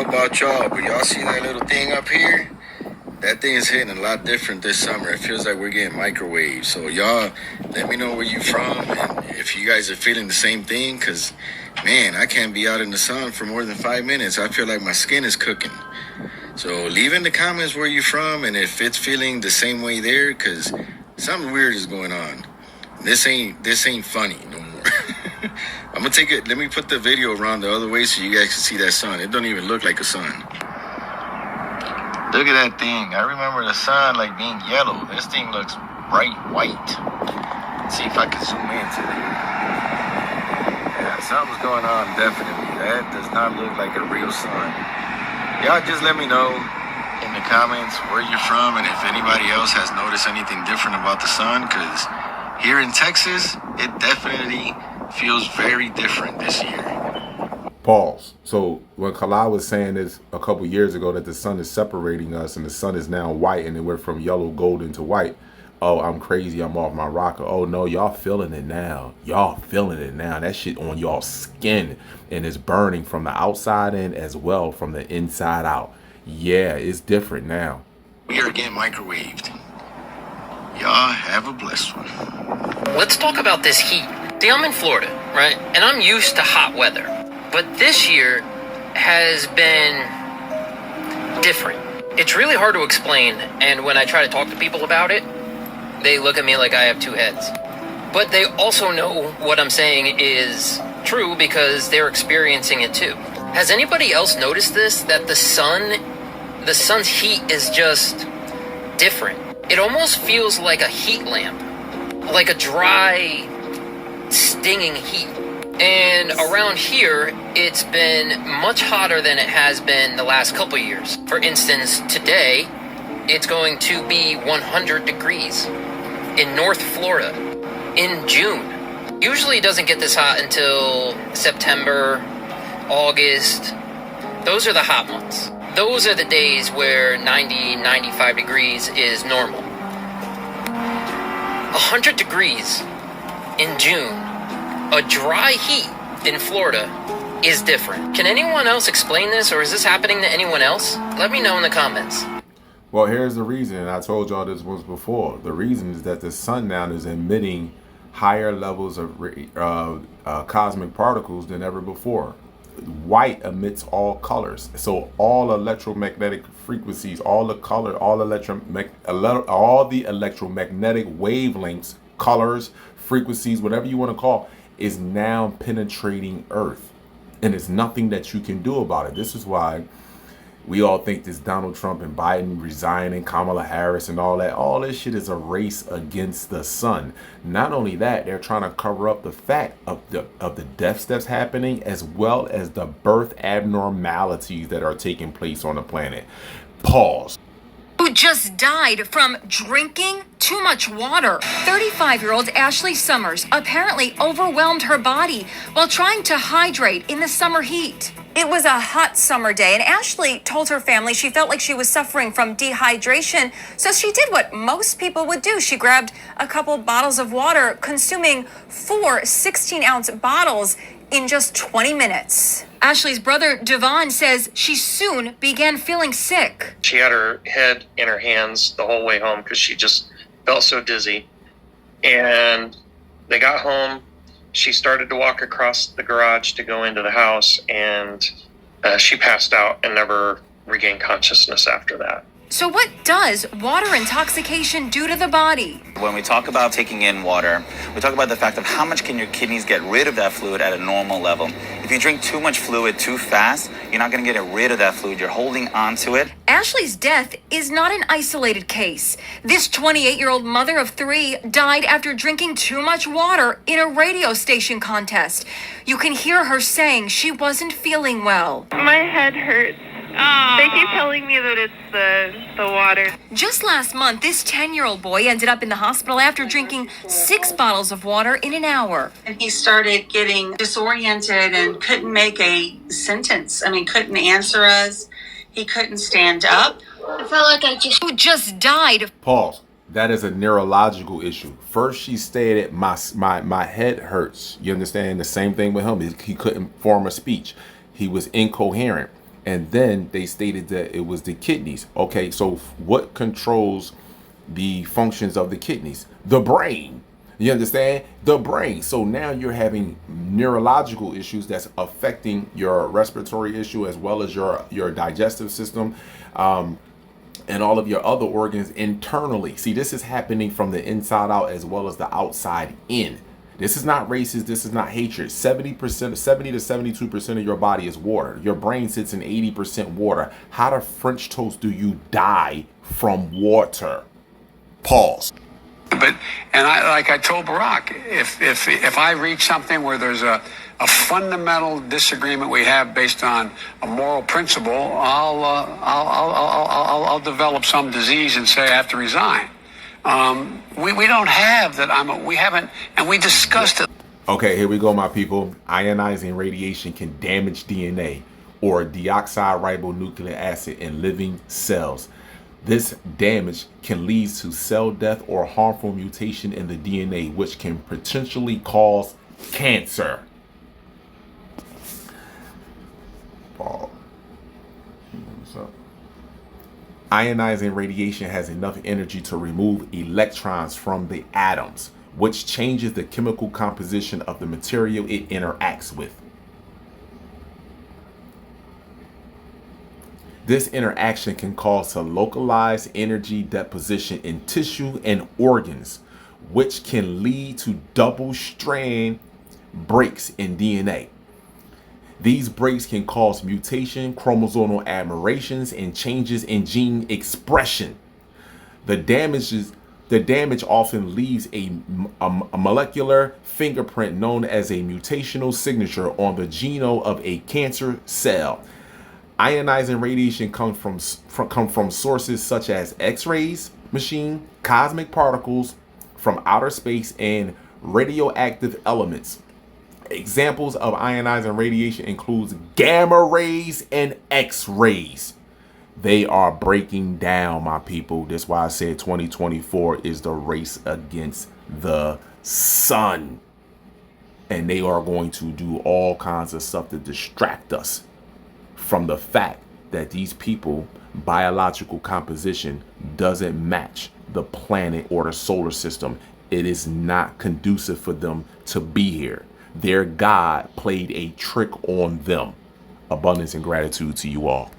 know about y'all, but y'all see that little thing up here? That thing is hitting a lot different this summer. It feels like we're getting microwaves. So y'all, let me know where you from and if you guys are feeling the same thing. Because, man, I can't be out in the sun for more than 5 minutes. I feel like my skin is cooking. So leave in the comments where you're from and if it's feeling the same way there. Because something weird is going on. This ain't funny no more. I'm gonna take it. Let me put the video around the other way so you guys can see that sun. It don't even look like a sun. Look at that thing. I remember the sun like being yellow. This thing looks bright white. Let's see if I can zoom into it. Yeah, something's going on, definitely. That does not look like a real sun. Y'all just let me know in the comments where you're from and if anybody else has noticed anything different about the sun, because here in Texas, it definitely feels very different this year. Pause. So when Kala was saying this a couple years ago that the sun is separating us and the sun is now white and it went from yellow golden to white. Oh, I'm crazy. I'm off my rocker. Oh no, y'all feeling it now. Y'all feeling it now. That shit on y'all skin and it's burning from the outside in as well from the inside out. Yeah, it's different now. We are getting microwaved. Y'all have a blessed one. Let's talk about this heat. See, I'm in Florida, right? And I'm used to hot weather. But this year has been different. It's really hard to explain, and when I try to talk to people about it, they look at me like I have two heads. But they also know what I'm saying is true because they're experiencing it too. Has anybody else noticed this? That the sun's heat is just different. It almost feels like a heat lamp, like a dry, stinging heat. And around here, it's been much hotter than it has been the last couple years. For instance, today, it's going to be 100 degrees in North Florida in June. Usually it doesn't get this hot until September, August. Those are the hot months. Those are the days where 90, 95 degrees is normal. 100 degrees in June. A dry heat in Florida is different. Can anyone else explain this, or is this happening to anyone else? Let me know in the comments. Well, here's the reason, and I told y'all this once before. The reason is that the sun now is emitting higher levels of cosmic particles than ever before. White emits all colors, so all electromagnetic frequencies, all the electromagnetic wavelengths, colors, frequencies, whatever you want to call, is now penetrating Earth, and there's nothing that you can do about it. This is why we all think this Donald Trump and Biden resigning, Kamala Harris and all this shit is a race against the sun. Not only that, they're trying to cover up the fact of the deaths that's happening, as well as the birth abnormalities that are taking place on the planet. Pause. Who just died from drinking too much water. 35-year-old Ashley Summers apparently overwhelmed her body while trying to hydrate in the summer heat. It was a hot summer day, and Ashley told her family she felt like she was suffering from dehydration, so she did what most people would do. She grabbed a couple bottles of water, consuming 4 16-ounce bottles in just 20 minutes. Ashley's brother, Devon, says she soon began feeling sick. She had her head in her hands the whole way home because she just felt so dizzy. And they got home. She started to walk across the garage to go into the house, and she passed out and never regained consciousness after that. So what does water intoxication do to the body? When we talk about taking in water, we talk about the fact of how much can your kidneys get rid of that fluid at a normal level. If you drink too much fluid too fast, you're not going to get rid of that fluid. You're holding on to it. Ashley's death is not an isolated case. This 28-year-old mother of 3 died after drinking too much water in a radio station contest. You can hear her saying she wasn't feeling well. My head hurts. They keep telling me that it's the water. Just last month, this 10-year-old boy ended up in the hospital after drinking 6 bottles of water in an hour. And he started getting disoriented and couldn't make a sentence. I mean, couldn't answer us. He couldn't stand up. I felt like who just died. Pause. That is a neurological issue. First, she stated, my head hurts. You understand? The same thing with him. He couldn't form a speech. He was incoherent. And then they stated that it was the kidneys. Okay, so what controls the functions of the kidneys? The brain. You understand? The brain. So now you're having neurological issues that's affecting your respiratory issue as well as your digestive system, and all of your other organs internally. See, this is happening from the inside out as well as the outside in. This is not racist. This is not hatred. 70% to 72% of your body is water. Your brain sits in 80% water. How the French toast do you die from water? Pause. But, and I told Barack, if I reach something where there's a fundamental disagreement we have based on a moral principle, I'll develop some disease and say I have to resign. We don't have that. We haven't, and we discussed it. Okay, here we go, my people. Ionizing radiation can damage DNA or deoxyribonucleic acid in living cells. This damage can lead to cell death or harmful mutation in the DNA, which can potentially cause cancer. What's up? Ionizing radiation has enough energy to remove electrons from the atoms, which changes the chemical composition of the material it interacts with. This interaction can cause a localized energy deposition in tissue and organs, which can lead to double-strand breaks in DNA. These breaks can cause mutation, chromosomal aberrations, and changes in gene expression. The damage often leaves a molecular fingerprint known as a mutational signature on the genome of a cancer cell. Ionizing radiation come from sources such as X-rays, machine, cosmic particles from outer space, and radioactive elements. Examples of ionizing radiation includes gamma rays and X-rays. They are breaking down, my people. That's why I said 2024 is the race against the sun. And they are going to do all kinds of stuff to distract us from the fact that these people biological composition doesn't match the planet or the solar system. It is not conducive for them to be here. Their God played a trick on them. Abundance and gratitude to you all.